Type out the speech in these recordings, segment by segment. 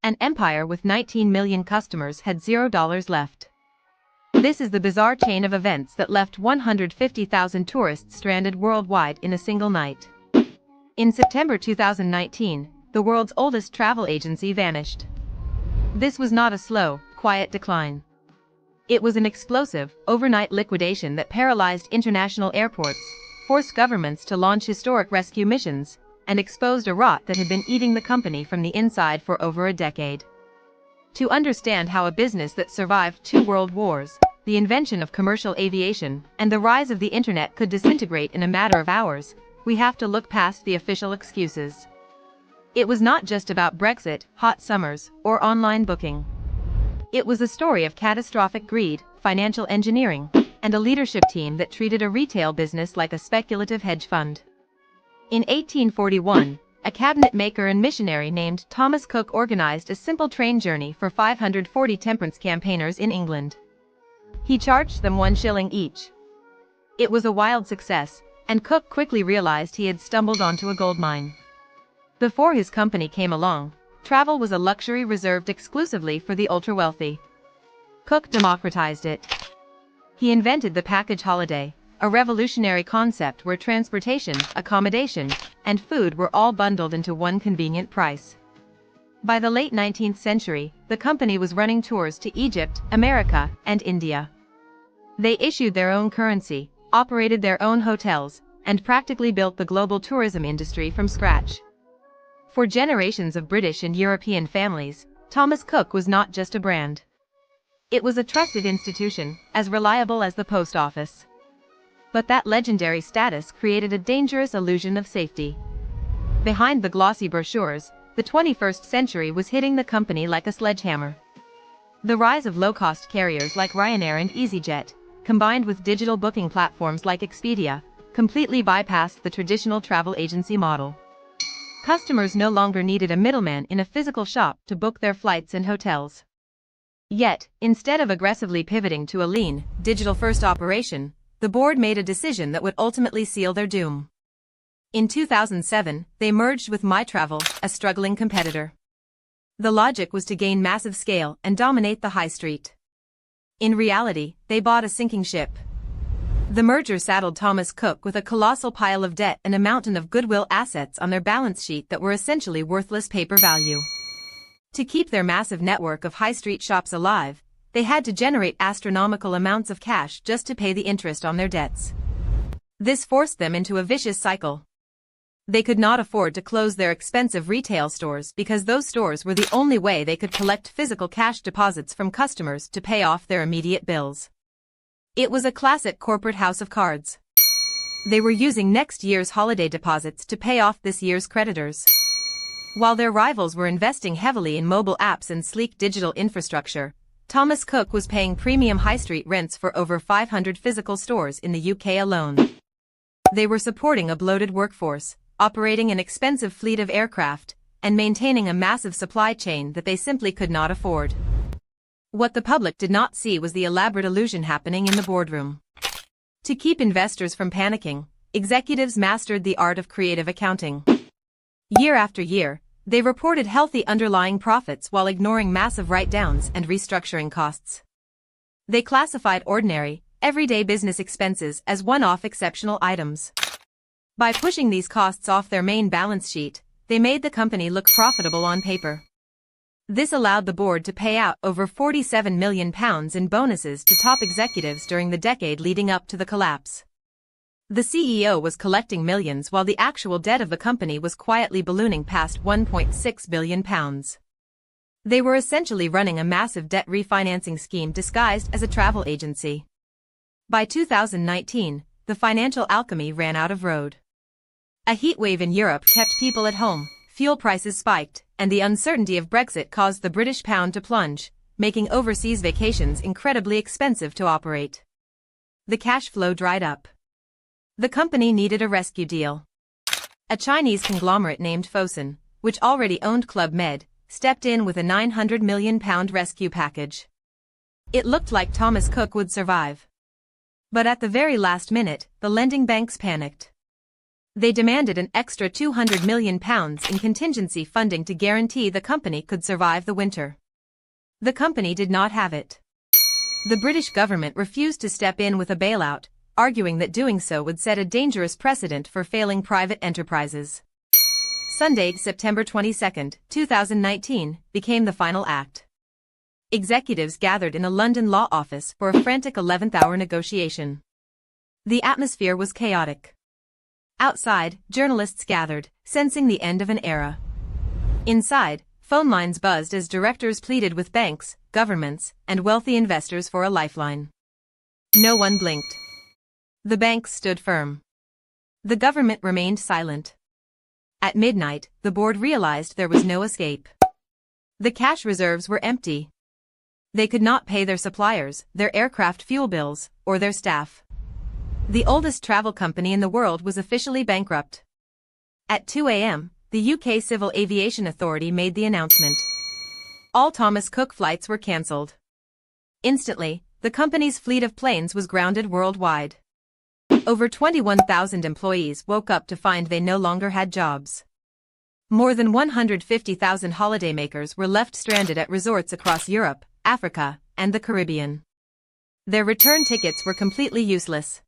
An empire with 19 million customers had $0 left. This is the bizarre chain of events that left 150,000 tourists stranded worldwide in a single night. In September 2019, the world's oldest travel agency vanished. This was not a slow, quiet decline. It was an explosive, overnight liquidation that paralyzed international airports, forced governments to launch historic rescue missions, and exposed a rot that had been eating the company from the inside for over a decade. To understand how a business that survived 2 world wars, the invention of commercial aviation, and the rise of the internet could disintegrate in a matter of hours, we have to look past the official excuses. It was not just about Brexit, hot summers, or online booking. It was a story of catastrophic greed, financial engineering, and a leadership team that treated a retail business like a speculative hedge fund. In 1841, a cabinet maker and missionary named Thomas Cook organized a simple train journey for 540 temperance campaigners in England. He charged them 1 shilling each. It was a wild success, and Cook quickly realized he had stumbled onto a gold mine. Before his company came along, travel was a luxury reserved exclusively for the ultra-wealthy. Cook democratized it. He invented the package holiday, a revolutionary concept where transportation, accommodation, and food were all bundled into one convenient price. By the late 19th century, the company was running tours to Egypt, America, and India. They issued their own currency, operated their own hotels, and practically built the global tourism industry from scratch. For generations of British and European families, Thomas Cook was not just a brand. It was a trusted institution, as reliable as the post office. But that legendary status created a dangerous illusion of safety. Behind the glossy brochures, the 21st century was hitting the company like a sledgehammer. The rise of low-cost carriers like Ryanair and EasyJet, combined with digital booking platforms like Expedia, completely bypassed the traditional travel agency model. Customers no longer needed a middleman in a physical shop to book their flights and hotels. Yet, instead of aggressively pivoting to a lean, digital-first operation, the board made a decision that would ultimately seal their doom. In 2007, they merged with MyTravel, a struggling competitor. The logic was to gain massive scale and dominate the high street. In reality, they bought a sinking ship. The merger saddled Thomas Cook with a colossal pile of debt and a mountain of goodwill assets on their balance sheet that were essentially worthless paper value. To keep their massive network of high street shops alive, they had to generate astronomical amounts of cash just to pay the interest on their debts. This forced them into a vicious cycle. They could not afford to close their expensive retail stores because those stores were the only way they could collect physical cash deposits from customers to pay off their immediate bills. It was a classic corporate house of cards. They were using next year's holiday deposits to pay off this year's creditors. While their rivals were investing heavily in mobile apps and sleek digital infrastructure, Thomas Cook was paying premium high street rents for over 500 physical stores in the UK alone. They were supporting a bloated workforce, operating an expensive fleet of aircraft, and maintaining a massive supply chain that they simply could not afford. What the public did not see was the elaborate illusion happening in the boardroom. To keep investors from panicking, executives mastered the art of creative accounting. Year after year, they reported healthy underlying profits while ignoring massive write-downs and restructuring costs. They classified ordinary, everyday business expenses as one-off exceptional items. By pushing these costs off their main balance sheet, they made the company look profitable on paper. This allowed the board to pay out over £47 million in bonuses to top executives during the decade leading up to the collapse. The CEO was collecting millions while the actual debt of the company was quietly ballooning past £1.6 billion. They were essentially running a massive debt refinancing scheme disguised as a travel agency. By 2019, the financial alchemy ran out of road. A heatwave in Europe kept people at home, fuel prices spiked, and the uncertainty of Brexit caused the British pound to plunge, making overseas vacations incredibly expensive to operate. The cash flow dried up. The company needed a rescue deal. A Chinese conglomerate named Fosun, which already owned Club Med, stepped in with a £900 million rescue package. It looked like Thomas Cook would survive. But at the very last minute, the lending banks panicked. They demanded an extra £200 million in contingency funding to guarantee the company could survive the winter. The company did not have it. The British government refused to step in with a bailout, arguing that doing so would set a dangerous precedent for failing private enterprises. Sunday, September 22, 2019, became the final act. Executives gathered in a London law office for a frantic 11th-hour negotiation. The atmosphere was chaotic. Outside, journalists gathered, sensing the end of an era. Inside, phone lines buzzed as directors pleaded with banks, governments, and wealthy investors for a lifeline. No one blinked. The banks stood firm. The government remained silent. At midnight, the board realized there was no escape. The cash reserves were empty. They could not pay their suppliers, their aircraft fuel bills, or their staff. The oldest travel company in the world was officially bankrupt. At 2 a.m., the UK Civil Aviation Authority made the announcement. All Thomas Cook flights were cancelled. Instantly, the company's fleet of planes was grounded worldwide. Over 21,000 employees woke up to find they no longer had jobs. More than 150,000 holidaymakers were left stranded at resorts across Europe, Africa, and the Caribbean. Their return tickets were completely useless.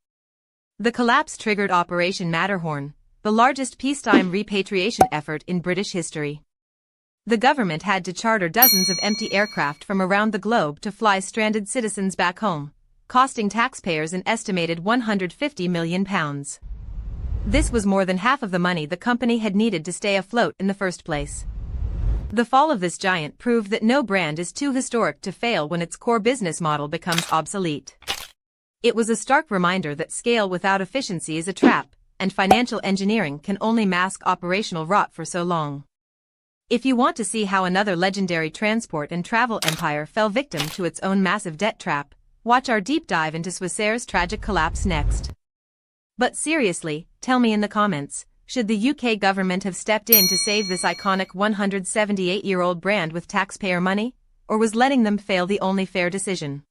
The collapse triggered Operation Matterhorn, the largest peacetime repatriation effort in British history. The government had to charter dozens of empty aircraft from around the globe to fly stranded citizens back home, costing taxpayers an estimated £150 million. This was more than half of the money the company had needed to stay afloat in the first place. The fall of this giant proved that no brand is too historic to fail when its core business model becomes obsolete. It was a stark reminder that scale without efficiency is a trap, and financial engineering can only mask operational rot for so long. If you want to see how another legendary transport and travel empire fell victim to its own massive debt trap, watch our deep dive into Swissair's tragic collapse next. But seriously, tell me in the comments, should the UK government have stepped in to save this iconic 178-year-old brand with taxpayer money, or was letting them fail the only fair decision?